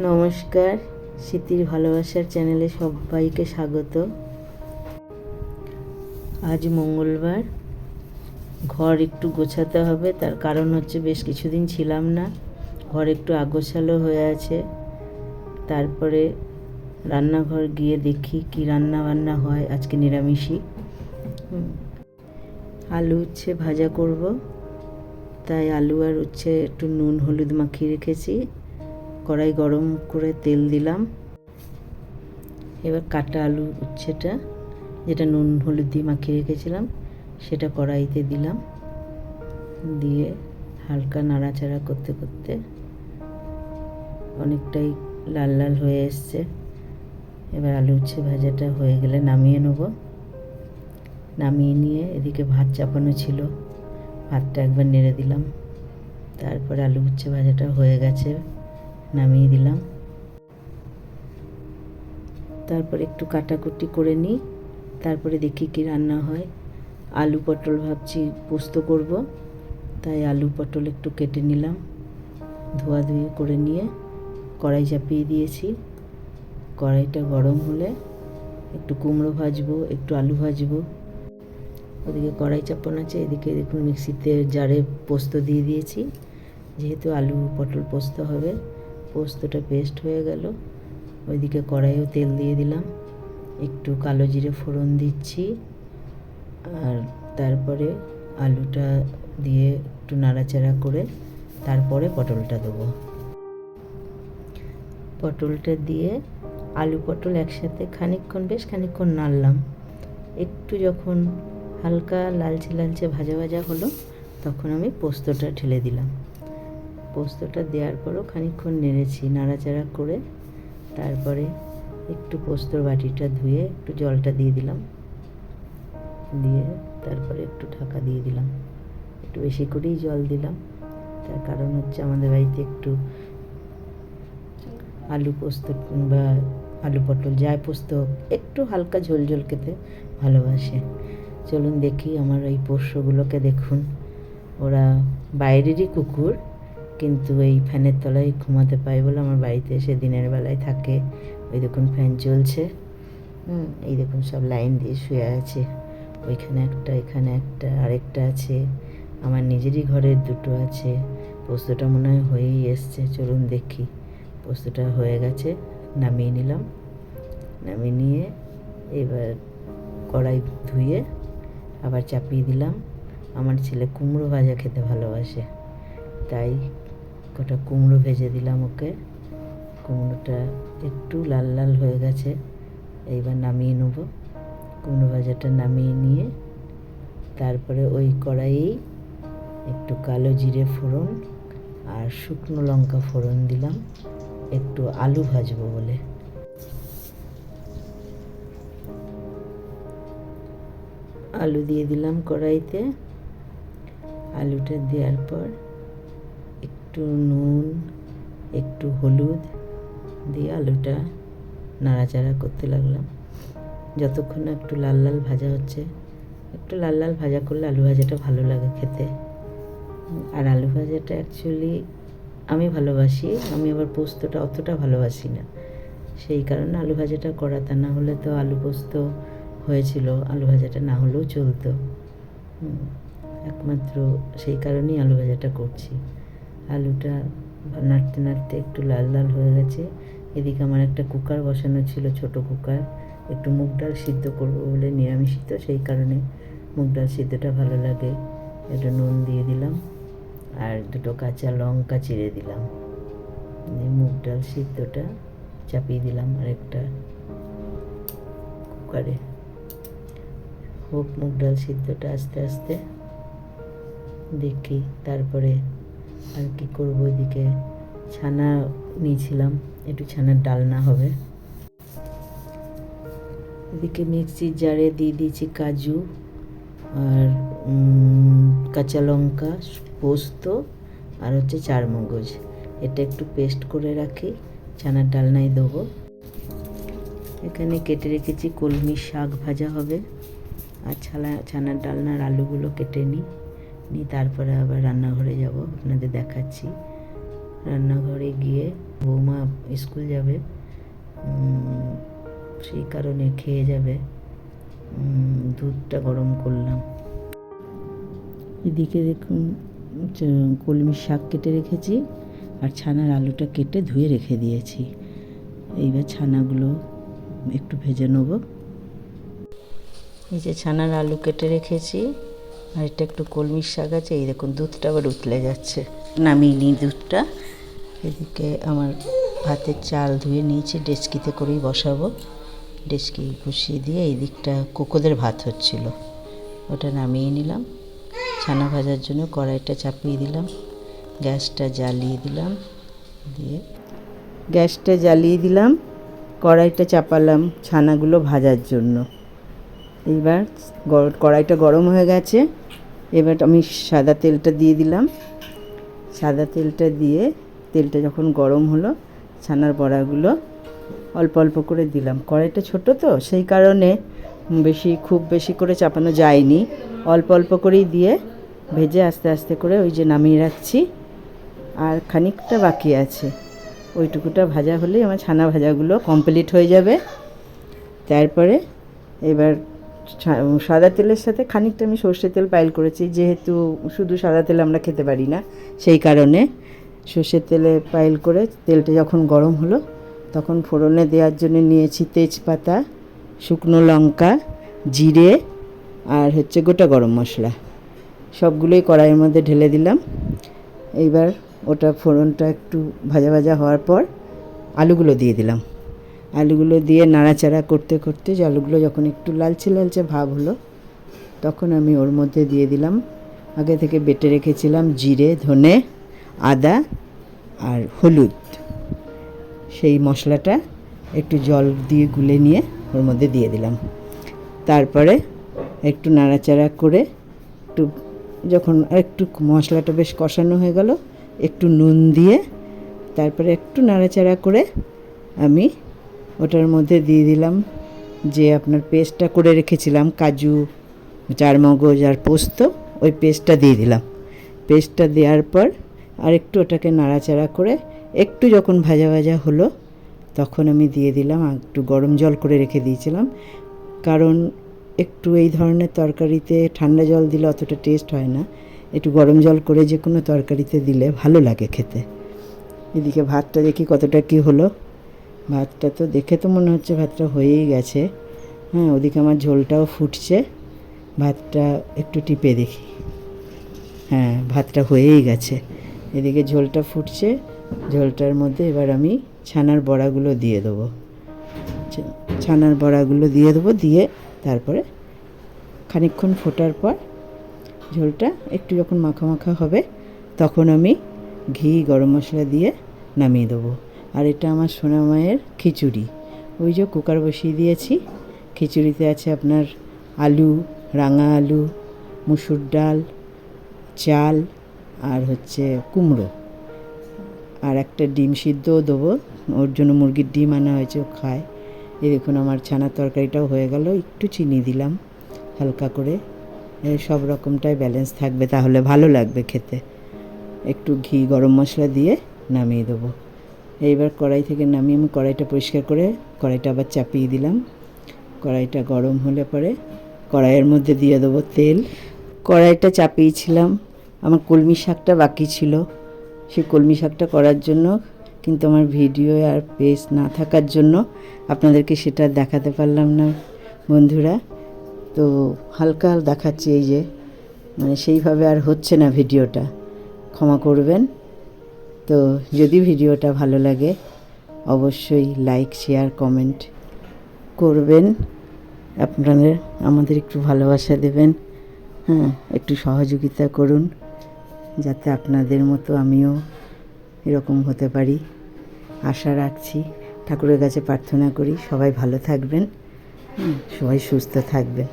নমস্কার, স্মৃতির ভালোবাসার চ্যানেলে সবাইকে স্বাগত। আজ মঙ্গলবার, ঘর একটু গোছাতে হবে। তার কারণ হচ্ছে বেশ কিছুদিন ছিলাম না, ঘর একটু আগোছালো হয়ে আছে। তারপরে রান্নাঘর গিয়ে দেখি কি রান্না বান্না হয়। আজকে নিরামিষই, আলু উচ্ছে ভাজা করব, তাই আলু আর উচ্ছে একটু নুন হলুদ মাখিয়ে রেখেছি। কড়াই গরম করে তেল দিলাম। এবার কাটা আলু উচ্ছেটা, যেটা নুন হলুদ দিয়ে মাখিয়ে রেখেছিলাম, সেটা কড়াইতে দিলাম। দিয়ে হালকা নাড়াচাড়া করতে করতে অনেকটাই লাল লাল হয়ে এসছে। এবার আলু উচ্ছে ভাজাটা হয়ে গেলে নামিয়ে নেব। নামিয়ে নিয়ে এদিকে ভাত চাপানো ছিল, ভাতটা একবার নেড়ে দিলাম। তারপরে আলু উচ্ছে ভাজাটা হয়ে গেছে, নামিয়ে দিলাম। তারপরে একটু কাটাকুটি করে নিই, তারপরে দেখি কি রান্না হয়। আলু পটল ভাবছি পোস্ত করব, তাই আলু পটল একটু কেটে নিলাম, ধোয়াধুয়ি করে নিয়ে কড়াই চাপিয়ে দিয়েছি। কড়াইটা গরম হলে একটু কুমড়ো ভাজবো, একটু আলু ভাজবো। ওদিকে কড়াই চাপানো আছে, এদিকে দেখুন মিক্সিতে জারে পোস্ত দিয়ে দিয়েছি। যেহেতু আলু পটল পোস্ত হবে, পোস্তটা পেস্ট হয়ে গেল। ওইদিকে কড়াইও তেল দিয়ে দিলাম, একটু কালো জিরে ফোড়ন দিচ্ছি। আর তারপরে আলুটা দিয়ে একটু নাড়াচাড়া করে তারপরে পটলটা দেবো। পটলটা দিয়ে আলু পটল একসাথে বেশ খানিকক্ষণ নাড়লাম। একটু যখন হালকা লালচে লালচে ভাজা ভাজা হলো, তখন আমি পোস্তটা ঢেলে দিলাম। পোস্তটা দেওয়ার পরও খানিকক্ষণ নেড়েছি, নাড়াচাড়া করে তারপরে একটু পোস্তর বাটিটা ধুয়ে একটু জলটা দিয়ে দিলাম। দিয়ে তারপরে একটু ঢাকা দিয়ে দিলাম। একটু বেশি করেই জল দিলাম, তার কারণ হচ্ছে আমাদের বাড়িতে একটু আলু পোস্ত বা আলু পটল যাই পোস্ত একটু হালকা ঝোল ঝোল খেতে ভালোবাসে। চলুন দেখি আমার এই পোষ্যগুলোকে। দেখুন, ওরা বাইরেরই কুকুর, কিন্তু এই ফ্যানের তলায় ঘুমাতে পায় বলে আমার বাড়িতে এসে দিনের বেলায় থাকে। ওই দেখুন ফ্যান চলছে, এই দেখুন সব লাইন দিয়ে শুয়ে আছে। ওইখানে একটা, এখানে একটা, আরেকটা আছে। আমার নিজেরই ঘরের দুটো আছে। পোস্তটা মনে হয় হয়েই এসছে। চলুন দেখি। পোস্তটা হয়ে গেছে, নামিয়ে নিলাম। নামিয়ে নিয়ে এবার কড়াই ধুয়ে আবার চাপিয়ে দিলাম। আমার ছেলে কুমড়ো ভাজা খেতে ভালোবাসে, তাই কটা কুমড়ো ভেজে দিলাম ওকে। কুমড়োটা একটু লাল লাল হয়ে গেছে, এইবার নামিয়ে নেব। কুমড়ো ভাজাটা নামিয়ে নিয়ে তারপরে ওই কড়াইয়েই একটু কালো জিরে ফোড়ন আর শুকনো লঙ্কা ফোড়ন দিলাম, একটু আলু ভাজবো বলে। আলু দিয়ে দিলাম কড়াইতে। আলুটা দেওয়ার পর একটু নুন, একটু হলুদ দিয়ে আলুটা নাড়াচাড়া করতে লাগলাম যতক্ষণ না একটু লাল লাল ভাজা হচ্ছে। একটু লাল লাল ভাজা করলে আলু ভাজাটা ভালো লাগে খেতে। আর আলু ভাজাটা অ্যাকচুয়ালি আমি ভালোবাসি, আমি আবার পোস্তটা অতটা ভালোবাসি না, সেই কারণে আলু ভাজাটা করা। তা না হলে তো আলু পোস্ত হয়েছিল, আলু ভাজাটা না হলেও চলতো। একমাত্র সেই কারণেই আলু ভাজাটা করছি। আলুটা নাড়তে নাড়তে একটু লাল লাল হয়ে গেছে। এদিকে আমার একটা কুকার বসানো ছিল, ছোট কুকার। একটু মুগ ডাল সিদ্ধ করবো বলে, নিরামিষই তো, সেই কারণে মুগ ডাল সিদ্ধটা ভালো লাগে। একটু নুন দিয়ে দিলাম আর দুটো কাঁচা লঙ্কা চিড়ে দিলাম। মুগ ডাল সিদ্ধটা চাপিয়ে দিলাম আরেকটা কুকারে। হোক মুগ ডাল সিদ্ধটা আস্তে আস্তে, দেখি তারপরে আর কি করবো। এদিকে ছানা নিয়েছিলাম, একটু ছানার ডালনা হবে। এদিকে মিক্সির জারে দিয়ে দিয়েছি কাজু আর কাঁচা লঙ্কা, পোস্ত আর হচ্ছে চারমগজ। এটা একটু পেস্ট করে রাখি, ছানার ডালনায় দেবো। এখানে কেটে রেখেছি কলমি শাক ভাজা হবে। আর ছানার ডালনার আলুগুলো কেটে নিই, তারপরে আবার রান্নাঘরে যাব, আপনাদের দেখাচ্ছি। রান্নাঘরে গিয়ে বৌমা স্কুল যাবে, সেই কারণে খেয়ে যাবে। দুধটা গরম করলাম। এদিকে দেখুন কলমির শাক কেটে রেখেছি, আর ছানার আলুটা কেটে ধুয়ে রেখে দিয়েছি। এইবার ছানাগুলো একটু ভেজে নেব। এই যে ছানার আলু কেটে রেখেছি, আর এটা একটু কলমির শাক আছে। এই দেখুন দুধটা আবার উতলে যাচ্ছে, নামিয়ে নিই দুধটা। এদিকে আমার ভাতের চাল ধুয়ে নিয়েছি, ডেচকিতে করেই বসাবো। ডেচকি বসিয়ে দিয়ে এই দিকটা কোকোদের ভাত হচ্ছিল, ওটা নামিয়ে নিলাম। ছানা ভাজার জন্য কড়াইটা চাপিয়ে দিলাম, গ্যাসটা জ্বালিয়ে দিলাম, কড়াইটা চাপালাম ছানাগুলো ভাজার জন্য। এইবার কড়াইটা গরম হয়ে গেছে, এবার আমি সাদা তেলটা দিয়ে দিলাম। সাদা তেলটা দিয়ে তেলটা যখন গরম হলো, ছানার বড়াগুলো অল্প অল্প করে দিলাম। কড়াইটা ছোট তো, সেই কারণে খুব বেশি করে চাপানো যায়নি, অল্প অল্প করেই দিয়ে ভেজে আস্তে আস্তে করে ওই যে নামিয়ে রাখছি। আর খানিকটা বাকি আছে, ওইটুকুটা ভাজা হলেই আমার ছানা ভাজাগুলো কমপ্লিট হয়ে যাবে। তারপরে এবার সাদা তেলের সাথে খানিকটা আমি সর্ষের তেল পাইল করেছি, যেহেতু শুধু সাদা তেল আমরা খেতে পারি না, সেই কারণে সর্ষের তেলে পাইল করে তেলটা যখন গরম হলো, তখন ফোড়নে দেওয়ার জন্য নিয়েছি তেজপাতা, শুকনো লঙ্কা, জিরে আর গোটা গরম মশলা। সবগুলোই কড়াইয়ের মধ্যে ঢেলে দিলাম। এইবার ওটা ফোড়নটা একটু ভাজা ভাজা হওয়ার পর আলুগুলো দিয়ে দিলাম। আলুগুলো দিয়ে নাড়াচাড়া করতে করতে আলুগুলো যখন একটু লালচে লালচে ভাব হলো, তখন আমি ওর মধ্যে দিয়ে দিলাম আগে থেকে বেটে রেখেছিলাম জিরে, ধনে, আদা আর হলুদ। সেই মশলাটা একটু জল দিয়ে গুলে নিয়ে ওর মধ্যে দিয়ে দিলাম। তারপরে একটু নাড়াচাড়া করে যখন একটু মশলাটা বেশ কষানো হয়ে গেল, একটু নুন দিয়ে তারপরে একটু নাড়াচাড়া করে আমি ওটার মধ্যে দিয়ে দিলাম যে আপনার পেস্টটা করে রেখেছিলাম, কাজু, চারমগজ আর পোস্ত, ওই পেস্টটা দিয়ে দিলাম। পেস্টটা দেওয়ার পর আর একটু ওটাকে নাড়াচাড়া করে একটু যখন ভাজা ভাজা হলো, তখন আমি দিয়ে দিলাম একটু গরম জল করে রেখে দিয়েছিলাম। কারণ একটু এই ধরনের তরকারিতে ঠান্ডা জল দিলে অতটা টেস্ট হয় না, একটু গরম জল করে যে কোনো তরকারিতে দিলে ভালো লাগে খেতে। এদিকে ভাতটা দেখি কতটা কি হলো। ভাতটা তো দেখে তো মনে হচ্ছে ভাতটা হয়েই গেছে। হ্যাঁ, ওদিকে আমার ঝোলটাও ফুটছে। ভাতটা একটু টিপে দেখি, হ্যাঁ ভাতটা হয়েই গেছে। এদিকে ঝোলটা ফুটছে, ঝোলটার মধ্যে এবার আমি ছানার বড়াগুলো দিয়ে দেবো। দিয়ে তারপরে খানিকক্ষণ ফোটার পর ঝোলটা একটু যখন মাখা মাখা হবে, তখন আমি ঘি, গরম মশলা দিয়ে নামিয়ে দেবো। আর এটা আমার সোনা মায়ের খিচুড়ি। ওই যে কুকার বসিয়ে দিয়েছি, খিচুড়িতে আছে আপনার আলু, রাঙা আলু, মুসুর ডাল, চাল আর কুমড়ো, আর একটা ডিম সিদ্ধও দেবো। ওর জন্য মুরগির ডিম আনা হয়েছে, ও খায়। এই দেখুন আমার ছানার তরকারিটাও হয়ে গেল। একটু চিনি দিলাম হালকা করে, সব রকমটাই ব্যালেন্স থাকবে, তাহলে ভালো লাগবে খেতে। একটু ঘি, গরম মশলা দিয়ে নামিয়ে দেবো। এইবার কড়াই থেকে নামিয়ে আমি কড়াইটা পরিষ্কার করে কড়াইটা আবার চাপিয়ে দিলাম। কড়াইটা গরম হলে পরে কড়াইয়ের মধ্যে দিয়ে দেবো তেল। কড়াইটা চাপিয়েছিলাম, আমার কলমি শাকটা বাকি ছিল, সেই কলমি শাকটা করার জন্য, কিন্তু আমার ভিডিও আর পেজ না থাকার জন্য আপনাদেরকে সেটা দেখাতে পারলাম না বন্ধুরা। তো হালকা দেখাচ্ছি, এই যে সেইভাবে আর হচ্ছে না ভিডিওটা, ক্ষমা করবেন। তো যদি ভিডিওটা ভালো লাগে অবশ্যই লাইক, শেয়ার, কমেন্ট করবেন। আপনাদের আমাদের একটু ভালোবাসা দেবেন, হ্যাঁ একটু সহযোগিতা করুন, যাতে আপনাদের মতো আমিও এরকম হতে পারি। আশা রাখছি, ঠাকুরের কাছে প্রার্থনা করি সবাই ভালো থাকবেন, সবাই সুস্থ থাকবেন।